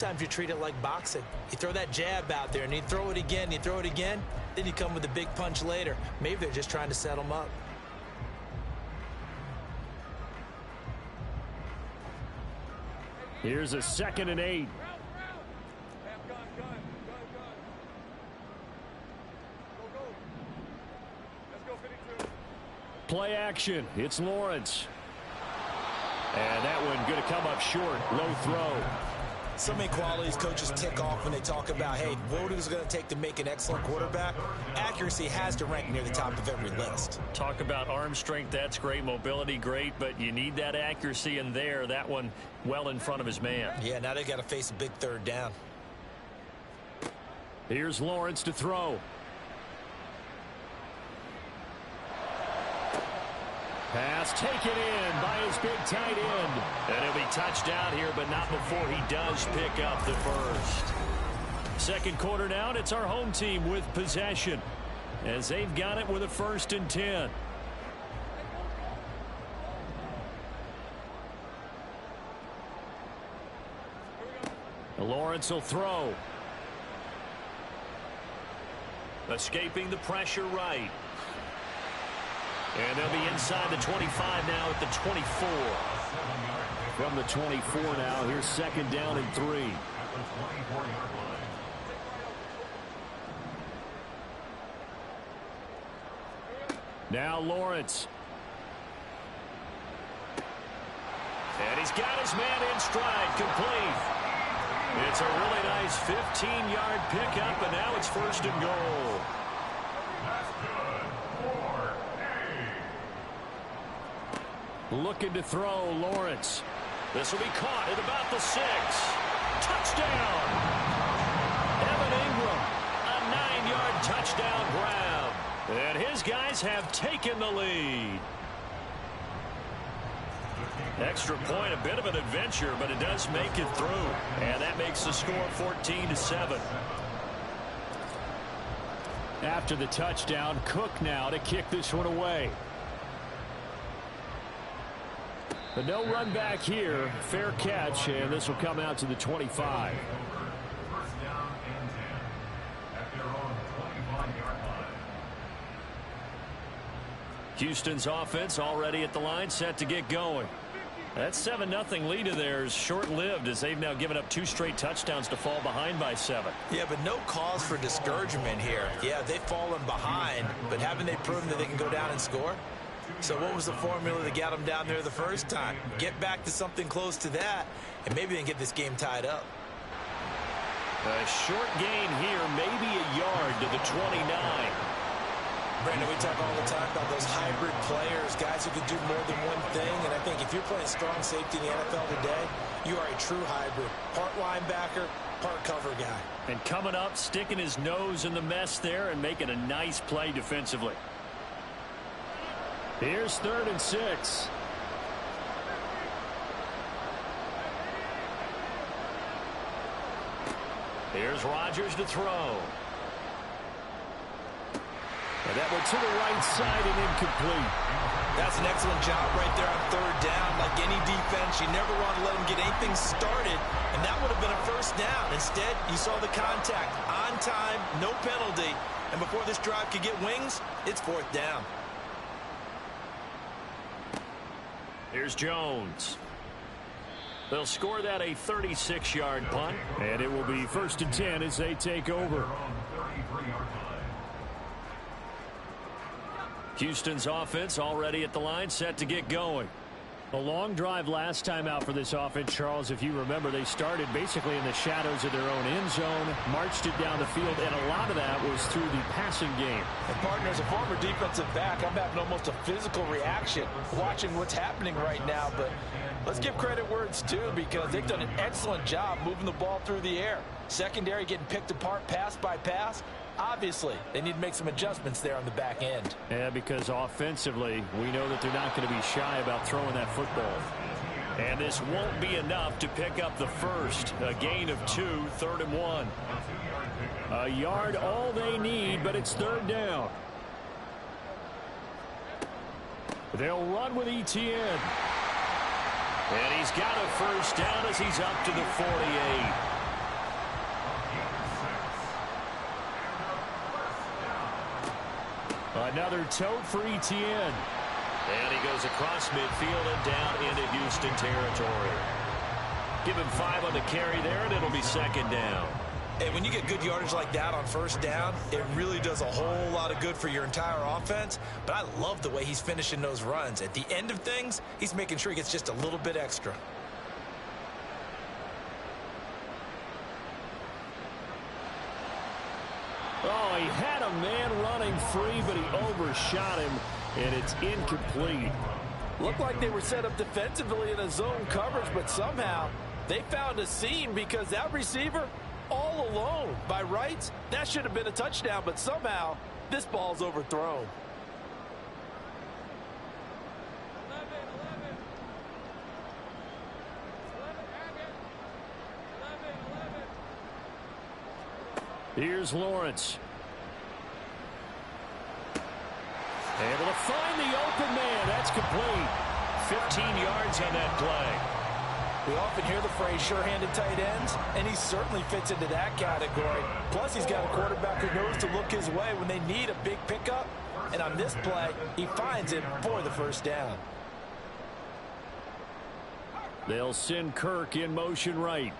Sometimes you treat it like boxing. You throw that jab out there, and you throw it again, then you come with a big punch later. Maybe they're just trying to set them up. Here's a 2nd and 8. Play action. It's Lawrence. And that one going to come up short. Low throw. So many qualities coaches tick off when they talk about, hey, what is it going to take to make an excellent quarterback? Accuracy has to rank near the top of every list. Talk about arm strength, that's great. Mobility, great, but you need that accuracy in there. That one well in front of his man. Yeah, now they got to face a big 3rd down. Here's Lawrence to throw. Pass taken in by his big tight end. And he'll be touchdown here, but not before he does pick up the first. 2nd quarter now, and it's our home team with possession, as they've got it with a 1st and 10. Lawrence will throw. Escaping the pressure right. And they'll be inside the 25 now at the 24. From the 24 now, here's 2nd down and 3. Now Lawrence. And he's got his man in stride, complete. It's a really nice 15-yard pickup, and now it's 1st and goal. Looking to throw, Lawrence. This will be caught at about the 6. Touchdown! Evan Ingram, a 9-yard touchdown grab. And his guys have taken the lead. Extra point, a bit of an adventure, but it does make it through. And that makes the score 14-7. After the touchdown, Cook now to kick this one away. But no run back here. Fair catch, and this will come out to the 25. Houston's offense already at the line, set to get going. That 7-0 lead of theirs short-lived, as they've now given up 2 straight touchdowns to fall behind by 7. Yeah, but no cause for discouragement here. Yeah, they've fallen behind, but haven't they proven that they can go down and score? So what was the formula that got them down there the first time? Get back to something close to that, and maybe they can get this game tied up. A short gain here, maybe a yard to the 29. Brandon, we talk all the time about those hybrid players, guys who can do more than one thing, and I think if you're playing strong safety in the NFL today, you are a true hybrid. Part linebacker, part cover guy. And coming up, sticking his nose in the mess there and making a nice play defensively. Here's 3rd and 6. Here's Rodgers to throw. And that one to the right side and incomplete. That's an excellent job right there on 3rd down. Like any defense, you never want to let them get anything started, and that would have been a 1st down. Instead, you saw the contact on time, no penalty, and before this drive could get wings, it's 4th down. Here's Jones. They'll score that a 36-yard punt, and it will be 1st and 10 as they take over. Houston's offense already at the line, set to get going. A long drive last time out for this offense, Charles. If you remember, they started basically in the shadows of their own end zone, marched it down the field, and a lot of that was through the passing game. And partner, as a former defensive back, I'm having almost a physical reaction watching what's happening right now. But let's give credit where it's due, because they've done an excellent job moving the ball through the air. Secondary getting picked apart pass by pass. Obviously, they need to make some adjustments there on the back end. Yeah, because offensively, we know that they're not going to be shy about throwing that football. And this won't be enough to pick up the first. A gain of 2, 3rd and 1. A yard all they need, but it's 3rd down. They'll run with ETN. And he's got a 1st down as he's up to the 48. Another tote for Etienne. And he goes across midfield and down into Houston territory. Give him 5 on the carry there, and it'll be second down. And when you get good yardage like that on first down, it really does a whole lot of good for your entire offense. But I love the way he's finishing those runs. At the end of things, he's making sure he gets just a little bit extra. Oh, he had a man running free, but he overshot him, and it's incomplete. Looked like they were set up defensively in a zone coverage, but somehow they found a seam because that receiver all alone. By rights, that should have been a touchdown, but somehow this ball's overthrown. Here's Lawrence. Able to find the open man. That's complete. 15 yards on that play. We often hear the phrase sure-handed tight ends, and he certainly fits into that category. Plus, he's got a quarterback who knows to look his way when they need a big pickup. And on this play, he finds it for the first down. They'll send Kirk in motion right.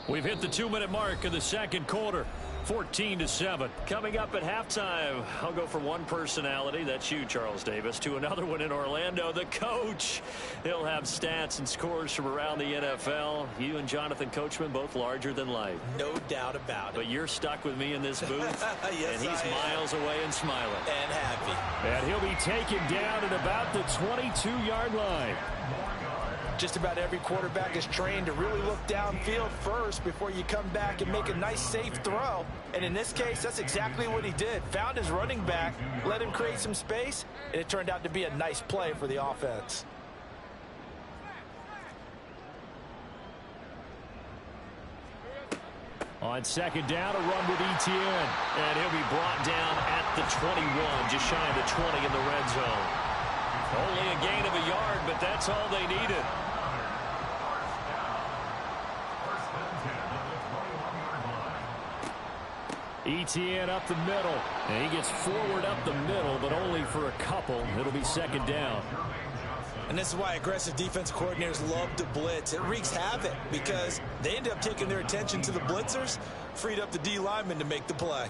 We've hit the 2-minute mark of the second quarter. 14-7. Coming up at halftime, I'll go from one personality, that's you, Charles Davis, to another one in Orlando, the coach. He'll have stats and scores from around the NFL. You and Jonathan Coachman, both larger than life. No doubt about it. But you're stuck with me in this booth, yes, and he's miles away and smiling. And happy. And he'll be taken down at about the 22-yard line. Just about every quarterback is trained to really look downfield first before you come back and make a nice, safe throw. And in this case, that's exactly what he did. Found his running back, let him create some space, and it turned out to be a nice play for the offense. On second down, a run with Etienne. And he'll be brought down at the 21, just shy of the 20 in the red zone. Only a gain of a yard, but that's all they needed. Etienne up the middle. And he gets forward up the middle, but only for a couple. It'll be second down. And this is why aggressive defense coordinators love to blitz. It wreaks havoc because they end up taking their attention to the blitzers, freed up the D lineman to make the play.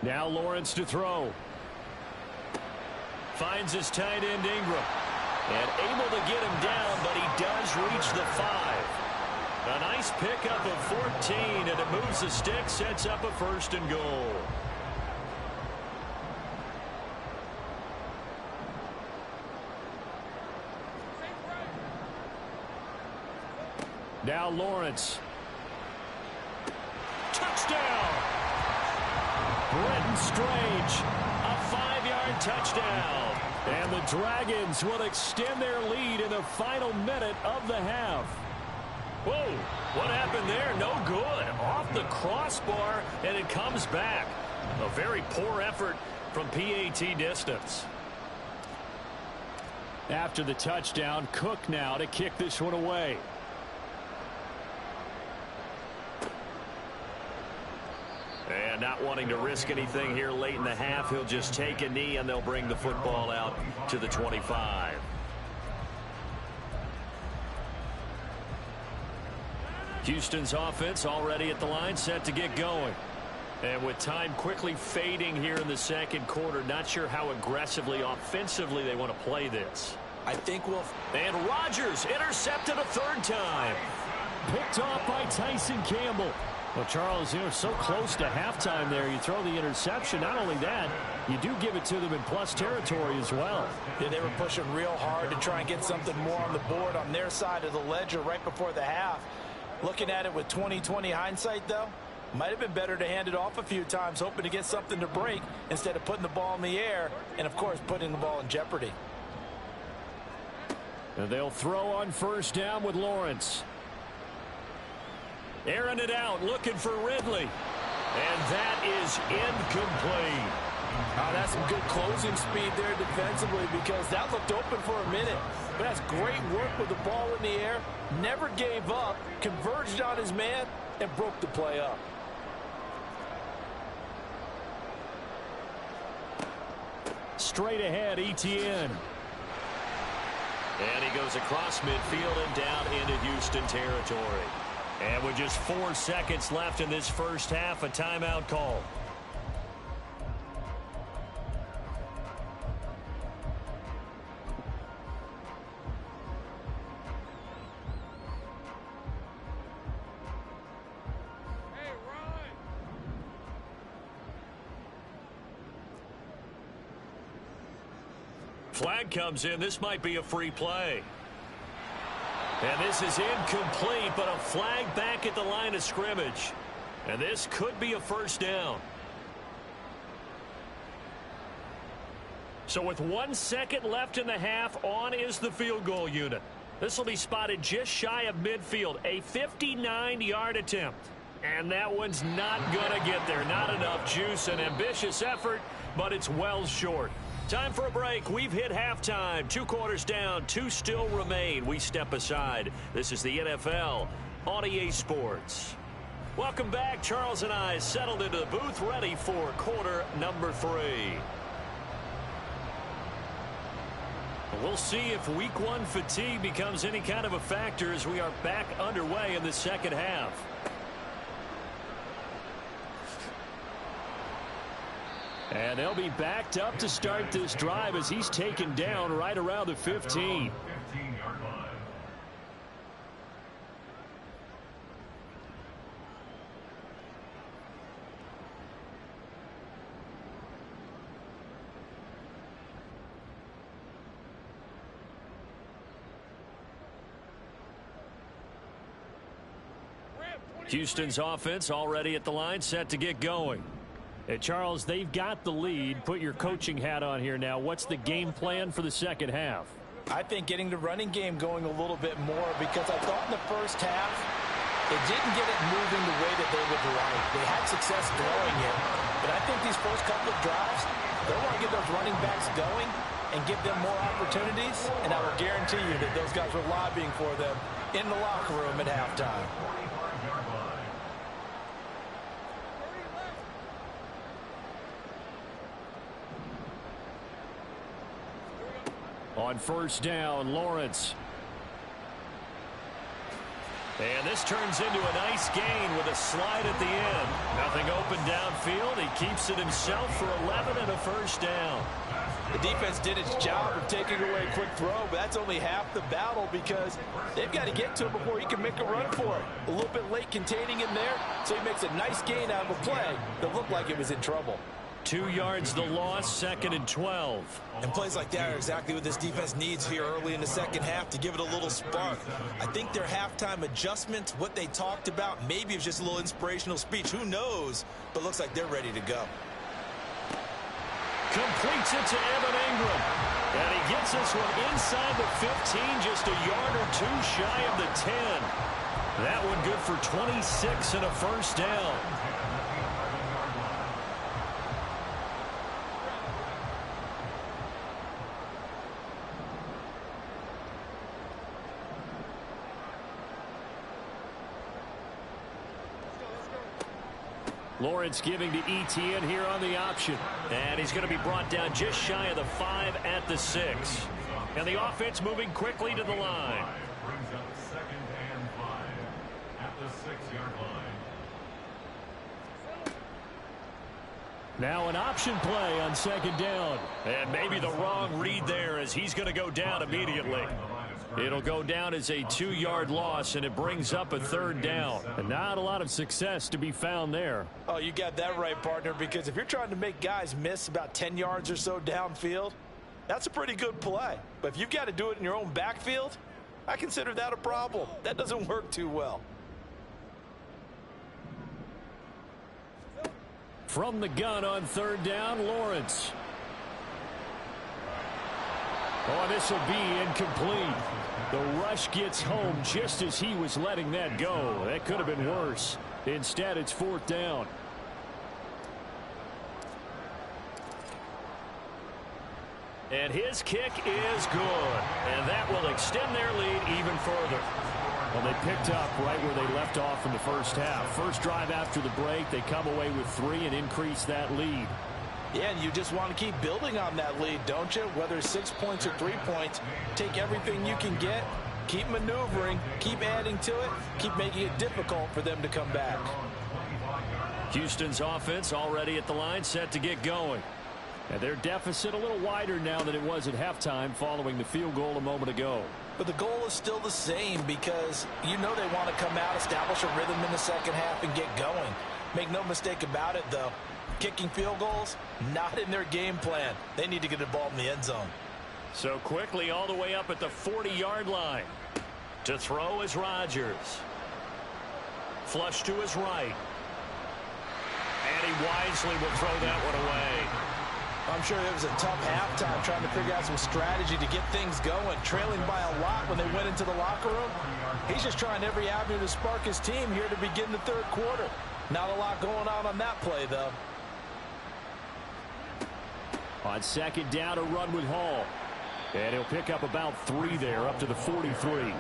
Now Lawrence to throw. Finds his tight end Ingram. And able to get him down, but he does reach the 5. A nice pickup of 14, and it moves the stick, sets up a 1st and goal. Now Lawrence. Touchdown! Brenton Strange, a 5-yard touchdown. And the Dragons will extend their lead in the final minute of the half. Whoa, what happened there? No good. Off the crossbar, and it comes back. A very poor effort from PAT distance. After the touchdown, Cook now to kick this one away. And not wanting to risk anything here late in the half, he'll just take a knee, and they'll bring the football out to the 25. Houston's offense already at the line, set to get going. And with time quickly fading here in the second quarter, not sure how aggressively, offensively they want to play this. I think we'll... And Rodgers intercepted a 3rd time. Picked off by Tyson Campbell. Well, Charles, you know, so close to halftime there. You throw the interception. Not only that, you do give it to them in plus territory as well. Yeah, they were pushing real hard to try and get something more on the board on their side of the ledger right before the half. Looking at it with 20/20 hindsight, though, might have been better to hand it off a few times, hoping to get something to break instead of putting the ball in the air and, of course, putting the ball in jeopardy. And they'll throw on 1st down with Lawrence. Airing it out, looking for Ridley. And that is incomplete. Oh, that's some good closing speed there defensively because that looked open for a minute. But that's great work with the ball in the air. Never gave up, converged on his man, and broke the play up. Straight ahead, Etienne. And he goes across midfield and down into Houston territory. And with just 4 seconds left in this first half, a timeout call. Flag comes in. This might be a free play. And this is incomplete, but a flag back at the line of scrimmage. And this could be a first down. So with 1 second left in the half, on is the field goal unit. This will be spotted just shy of midfield. A 59-yard attempt. And that one's not going to get there. Not enough juice. An ambitious effort, but it's well short. Time for a break. We've hit halftime. 2 quarters down. 2 still remain. We step aside. This is the NFL on EA Sports. Welcome back. Charles and I settled into the booth, ready for quarter number 3. We'll see if week 1 fatigue becomes any kind of a factor as we are back underway in the second half. And they'll be backed up to start this drive as he's taken down right around the 15. Houston's offense already at the line, set to get going. Hey, Charles, they've got the lead. Put your coaching hat on here now. What's the game plan for the second half? I think getting the running game going a little bit more because I thought in the first half it didn't get it moving the way that they would like. They had success throwing it, but I think these first couple of drives, they want to get those running backs going and give them more opportunities, and I will guarantee you that those guys were lobbying for them in the locker room at halftime. On first down, Lawrence. And this turns into a nice gain with a slide at the end. Nothing open downfield. He keeps it himself for 11 and a first down. The defense did its job of taking away a quick throw, but that's only half the battle because they've got to get to him before he can make a run for it. A little bit late containing him there, so he makes a nice gain out of a play that looked like it was in trouble. 2 yards the loss, 2nd and 12. And plays like that are exactly what this defense needs here early in the second half to give it a little spark. I think their halftime adjustment, what they talked about, maybe it's just a little inspirational speech. Who knows? But looks like they're ready to go. Completes it to Evan Ingram. And he gets this one inside the 15, just a yard or 2 shy of the 10. That one good for 26 and a first down. Lawrence giving to Etienne here on the option. And he's going to be brought down just shy of the 5 at the 6. And the offense moving quickly to the line. Brings up 2nd and 5 at the 6-yard line. Now an option play on 2nd down. And maybe the wrong read there as he's going to go down immediately. It'll go down as a 2-yard loss, and it brings up a 3rd down. And not a lot of success to be found there. Oh, you got that right, partner, because if you're trying to make guys miss about 10 yards or so downfield, that's a pretty good play. But if you've got to do it in your own backfield, I consider that a problem. That doesn't work too well. From the gun on 3rd down, Lawrence. Oh, this will be incomplete. The rush gets home just as he was letting that go. That could have been worse. Instead, it's 4th down. And his kick is good. And that will extend their lead even further. Well, they picked up right where they left off in the first half. First drive after the break, they come away with 3 and increase that lead. Yeah, and you just want to keep building on that lead, don't you? Whether 6 points or 3 points, take everything you can get, keep maneuvering, keep adding to it, keep making it difficult for them to come back. Houston's offense already at the line, set to get going. And their deficit a little wider now than it was at halftime following the field goal a moment ago. But the goal is still the same because you know they want to come out, establish a rhythm in the second half, and get going. Make no mistake about it, though. Kicking field goals, not in their game plan. They need to get the ball in the end zone. So quickly all the way up at the 40-yard line. To throw is Rodgers. Flush to his right. And he wisely will throw that one away. I'm sure it was a tough halftime trying to figure out some strategy to get things going. Trailing by a lot when they went into the locker room. He's just trying every avenue to spark his team here to begin the third quarter. Not a lot going on that play, though. On second down, a run with Hall. And he'll pick up about 3 there, up to the 43.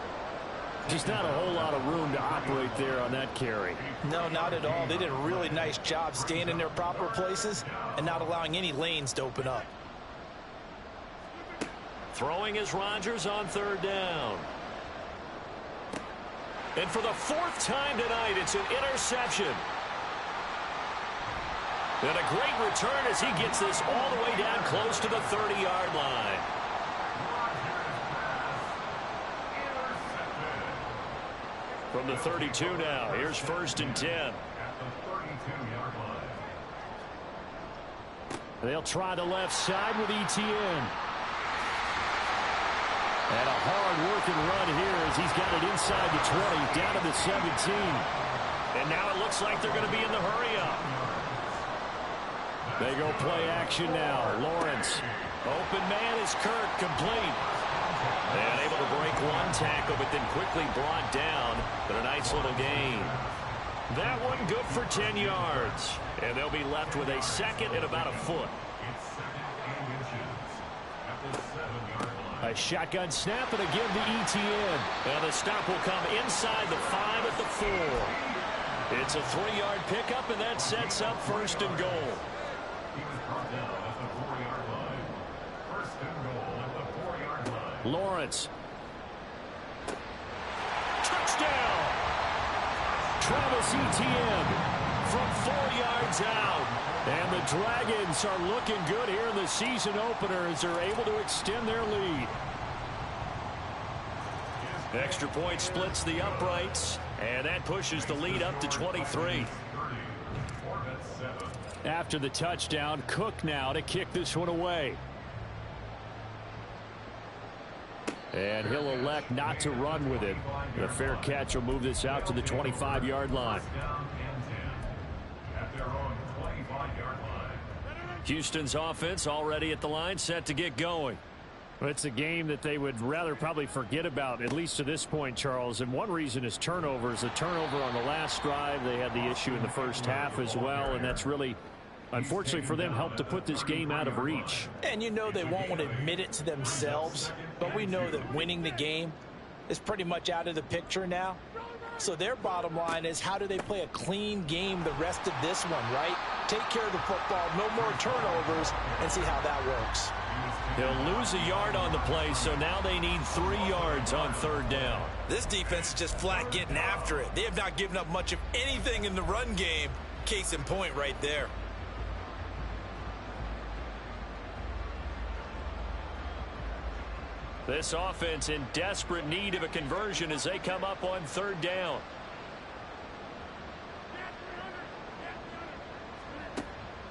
Just not a whole lot of room to operate there on that carry. No, not at all. They did a really nice job staying in their proper places and not allowing any lanes to open up. Throwing is Rodgers on third down. And for the 4th time tonight, it's an interception. And a great return as he gets this all the way down close to the 30-yard line. From the 32 now, here's 1st and 10. They'll try the left side with ETN. And a hard-working run here as he's got it inside the 20, down to the 17. And now it looks like they're going to be in the hurry-up. They go play action now. Lawrence. Open man is Kirk, complete. And able to break one tackle, but then quickly brought down. But a nice little gain. That one good for 10 yards. And they'll be left with a second and about a foot. A shotgun snap, and again the ETN. And the stop will come inside the 5 at the 4. It's a 3-yard pickup, and that sets up 1st and goal. Lawrence. Touchdown! Travis Etienne from 4 yards out. And the Dragons are looking good here in the season opener as they're able to extend their lead. Extra point splits the uprights, and that pushes the lead up to 23. After the touchdown, Cook now to kick this one away. And he'll elect not to run with it. The fair catch will move this out to the 25-yard line. Houston's offense already at the line, set to get going. Well, it's a game that they would rather probably forget about, at least to this point, Charles. And one reason is turnovers. A turnover on the last drive. They had the issue in the first half as well, and that's really, unfortunately for them, helped to put this game out of reach. And you know they won't want to admit it to themselves, but we know that winning the game is pretty much out of the picture now. So their bottom line is, how do they play a clean game the rest of this one, right? Take care of the football, no more turnovers, and see how that works. They'll lose a yard on the play, so now they need 3 yards on third down. This defense is just flat getting after it. They have not given up much of anything in the run game. Case in point right there. This offense in desperate need of a conversion as they come up on third down.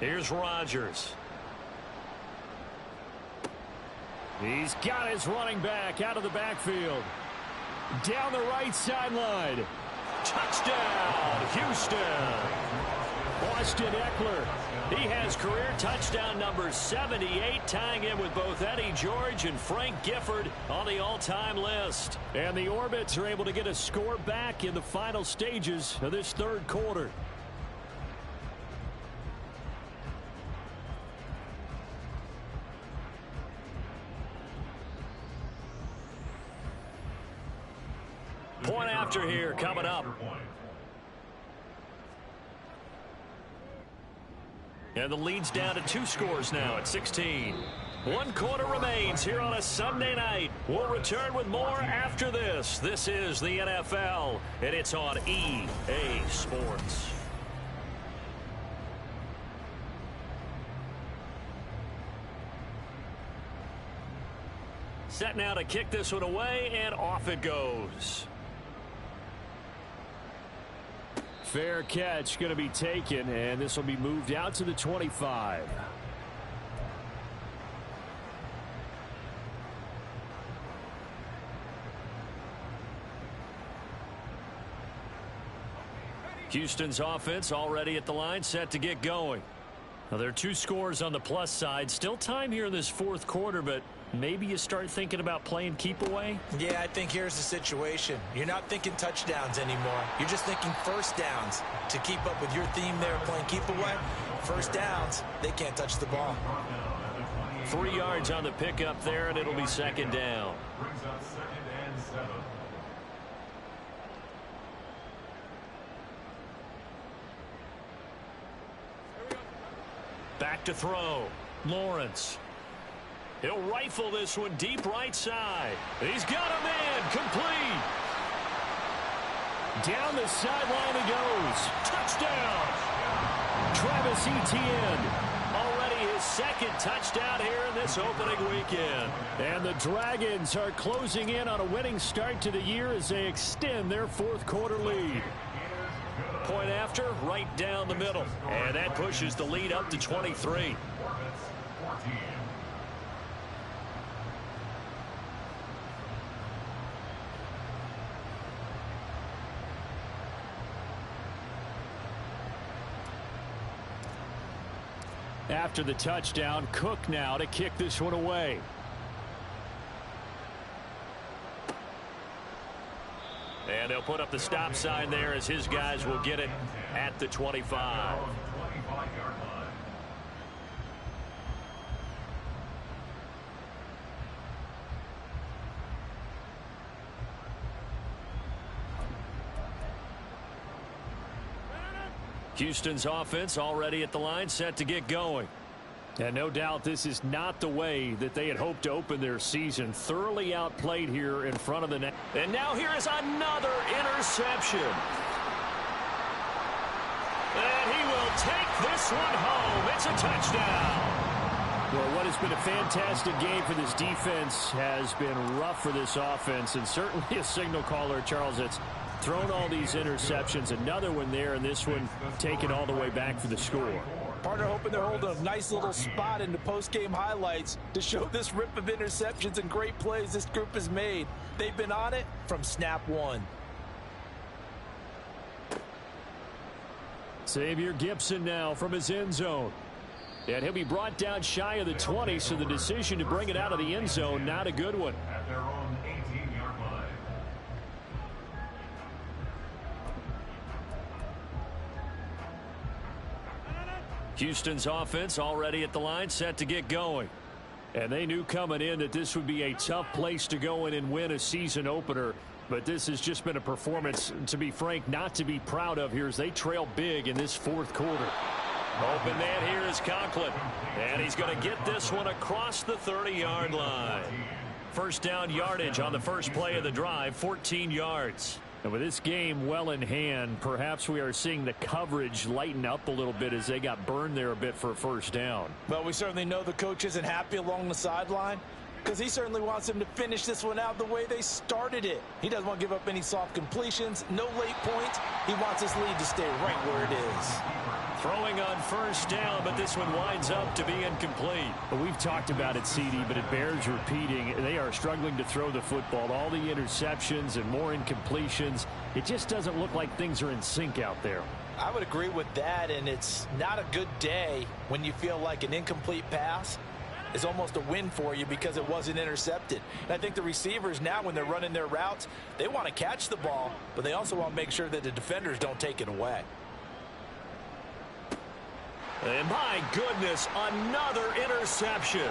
Here's Rodgers. He's got his running back out of the backfield. Down the right sideline. Touchdown, Houston. Austin Eckler. He has career touchdown number 78, tying in with both Eddie George and Frank Gifford on the all-time list. And the Orbits are able to get a score back in the final stages of this third quarter. Point after here coming up. And the lead's down to 2 scores now at 16. 1 quarter remains here on a Sunday night. We'll return with more after this. This is the NFL, and it's on EA Sports. Set now to kick this one away, and off it goes. Fair catch going to be taken, and this will be moved out to the 25. Houston's offense already at the line, set to get going. Now, there are 2 scores on the plus side. Still time here in this 4th quarter, but maybe you start thinking about playing keep away? Yeah, I think here's the situation. You're not thinking touchdowns anymore. You're just thinking first downs. To keep up with your theme there, playing keep away, first downs, they can't touch the ball. 3 yards on the pickup there, and it'll be 2nd down. Brings up 2nd and 7. Back to throw. Lawrence. He'll rifle this one deep right side. He's got a man. Complete. Down the sideline he goes. Touchdown. Travis Etienne. Already his 2nd touchdown here in this opening weekend. And the Dragons are closing in on a winning start to the year as they extend their 4th quarter lead. Point after, right down the middle. And that pushes the lead up to 23. After the touchdown, Cook now to kick this one away. And they'll put up the stop sign there as his guys will get it at the 25. Houston's offense already at the line, set to get going. And no doubt this is not the way that they had hoped to open their season. Thoroughly outplayed here in front of the net. And now here is another interception. And he will take this one home. It's a touchdown. Well, what has been a fantastic game for this defense has been rough for this offense. And certainly a signal caller, Charles, that's thrown all these interceptions. Another one there, and this one taken all the way back for the score. Partner hoping they're holding a nice little spot in the post-game highlights to show this rip of interceptions and great plays this group has made. They've been on it from snap 1. Xavier Gipson now from his end zone. And he'll be brought down shy of the 20, so the decision to bring it out of the end zone, not a good one. At their own 18-yard line. Houston's offense already at the line, set to get going. And they knew coming in that this would be a tough place to go in and win a season opener. But this has just been a performance, to be frank, not to be proud of here as they trail big in this 4th quarter. Open man here is Conklin. And he's going to get this one across the 30-yard line. First down yardage on the first play of the drive, 14 yards. And with this game well in hand, perhaps we are seeing the coverage lighten up a little bit as they got burned there a bit for a first down. Well, we certainly know the coach isn't happy along the sideline because he certainly wants them to finish this one out the way they started it. He doesn't want to give up any soft completions, no late points. He wants his lead to stay right where it is. Throwing on first down, but this one winds up to be incomplete. Well, we've talked about it, CD, but it bears repeating. They are struggling to throw the football. All the interceptions and more incompletions. It just doesn't look like things are in sync out there. I would agree with that, and it's not a good day when you feel like an incomplete pass is almost a win for you because it wasn't intercepted. And I think the receivers now, when they're running their routes, they want to catch the ball, but they also want to make sure that the defenders don't take it away. And my goodness, another interception.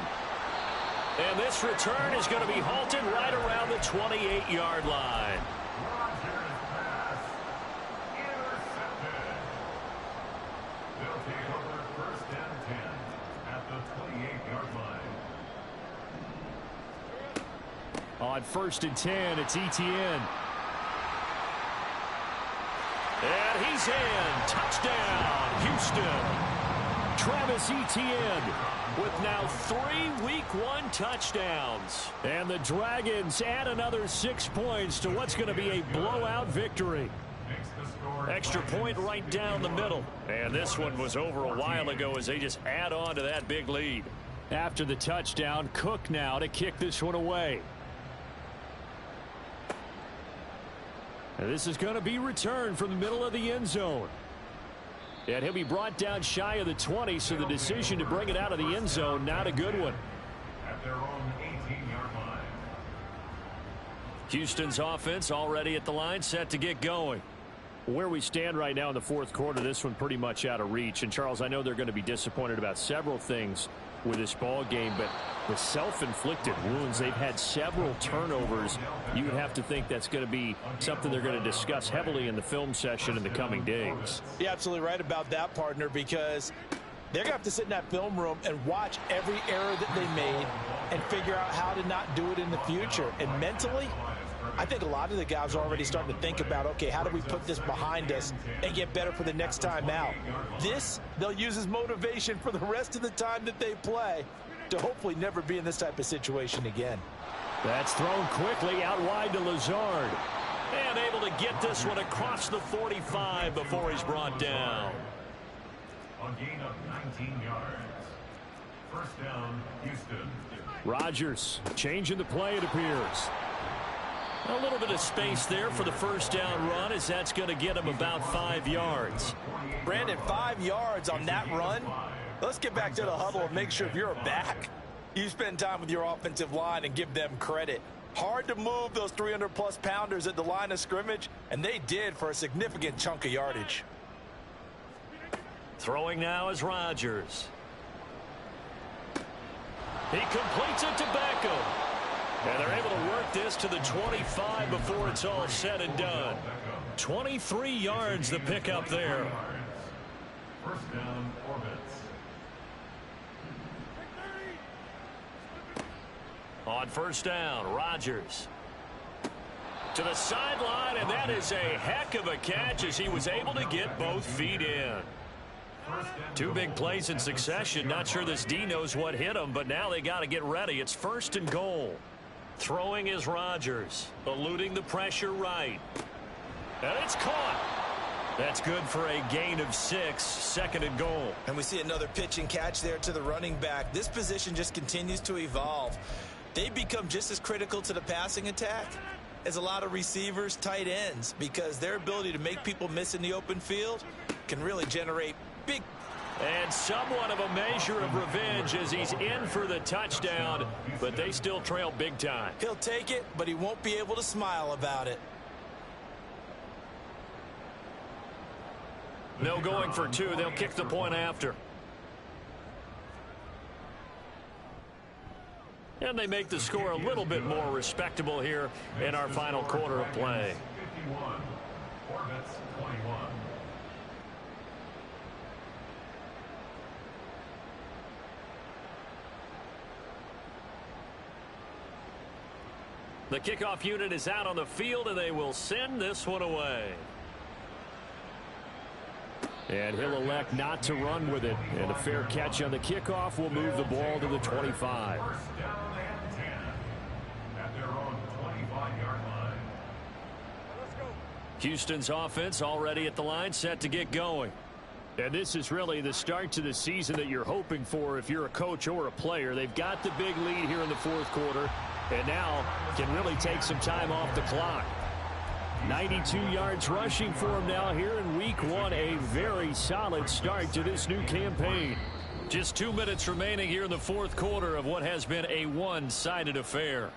And this return is going to be halted right around the 28-yard line. On 1st and 10, it's Etienne. And he's in. Touchdown, Houston. Travis Etienne with now 3 Week 1 touchdowns. And the Dragons add another 6 points to what's going to be a blowout victory. Extra point right down the middle. And this one was over a while ago as they just add on to that big lead. After the touchdown, Cook now to kick this one away. And this is going to be returned from the middle of the end zone. And he'll be brought down shy of the 20, so the decision to bring it out of the end zone, not a good one. At their own 18-yard line. Houston's offense already at the line, set to get going. Where we stand right now in the fourth quarter, this one pretty much out of reach. And, Charles, I know they're going to be disappointed about several things with this ball game, but the self-inflicted wounds, they've had several turnovers. You would have to think that's going to be something they're going to discuss heavily in the film session in the coming days. You're absolutely right about that, partner, because they're going to have to sit in that film room and watch every error that they made and figure out how to not do it in the future. And mentally, I think a lot of the guys are already starting to think about, okay, how do we put this behind us and get better for the next time out? This, they'll use as motivation for the rest of the time that they play to hopefully never be in this type of situation again. That's thrown quickly out wide to Lazard. And able to get this one across the 45 before he's brought down. A gain of 19 yards. First down, Houston. Rodgers changing the play, it appears. A little bit of space there for the first down run, as that's going to get him about 5 yards. Brandon, 5 yards on that run. Let's get back to the huddle and make sure if you're a back, you spend time with your offensive line and give them credit. Hard to move those 300-plus pounders at the line of scrimmage, and they did for a significant chunk of yardage. Throwing now is Rodgers. He completes it to Beckham. And they're able to work this to the 25 before it's all said and done. 23 yards the pickup there. First down, Orbits. On first down, Rodgers. To the sideline, and that is a heck of a catch as he was able to get both feet in. 2 big plays in succession. Not sure this D knows what hit him, but now they got to get ready. It's 1st and goal. Throwing is Rodgers, eluding the pressure right. And it's caught. That's good for a gain of 6, 2nd and goal. And we see another pitch and catch there to the running back. This position just continues to evolve. They become just as critical to the passing attack as a lot of receivers, tight ends, because their ability to make people miss in the open field can really generate big. And somewhat of a measure of revenge as he's in for the touchdown, but they still trail big time. He'll take it, but he won't be able to smile about it. No going for 2. They'll kick the point after. And they make the score a little bit more respectable here in our final quarter of play. 51. Orbits 21. The kickoff unit is out on the field, and they will send this one away. And he'll elect not to run with it. And a fair catch on the kickoff will move the ball to the 25. First down and 10 at their own 25-yard line. Houston's offense already at the line, set to get going. And this is really the start to the season that you're hoping for if you're a coach or a player. They've got the big lead here in the fourth quarter, and now can really take some time off the clock. 92 yards rushing for him now here in week 1. A very solid start to this new campaign. Just 2 minutes remaining here in the fourth quarter of what has been a one-sided affair.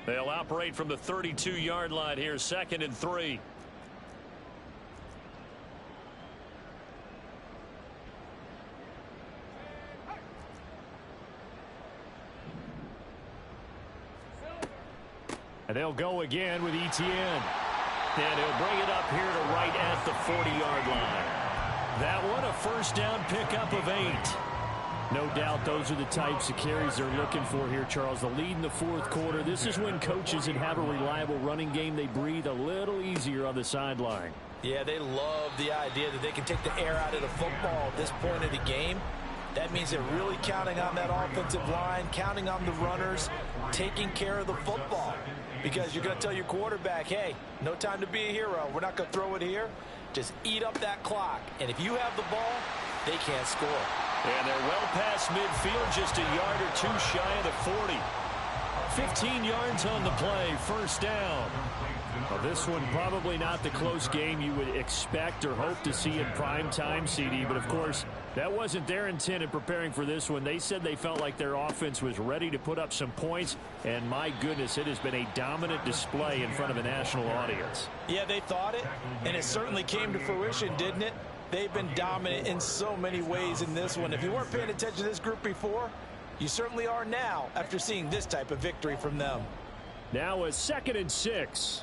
They'll operate from the 32-yard line here, 2nd and 3. And they'll go again with Etienne. And he'll bring it up here to right at the 40-yard line. That one, a first down pickup of 8. No doubt those are the types of carries they're looking for here, Charles. The lead in the fourth quarter. This is when coaches that have a reliable running game, they breathe a little easier on the sideline. Yeah, they love the idea that they can take the air out of the football at this point of the game. That means they're really counting on that offensive line, counting on the runners, taking care of the football. Because you're going to tell your quarterback, hey, no time to be a hero. We're not going to throw it here. Just eat up that clock. And if you have the ball, they can't score. And they're well past midfield, just a yard or two shy of the 40. 15 yards on the play, first down. Well, this one probably not the close game you would expect or hope to see in prime time, CD. But, of course, that wasn't their intent in preparing for this one. They said they felt like their offense was ready to put up some points. And, my goodness, it has been a dominant display in front of a national audience. Yeah, they thought it, and it certainly came to fruition, didn't it? They've been dominant in so many ways in this one. If you weren't paying attention to this group before, you certainly are now after seeing this type of victory from them. Now a 2nd and 6.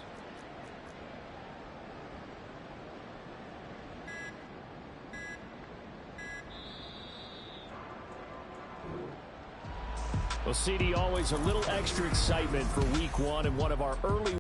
Well, CD, always a little extra excitement for week 1 and one of our early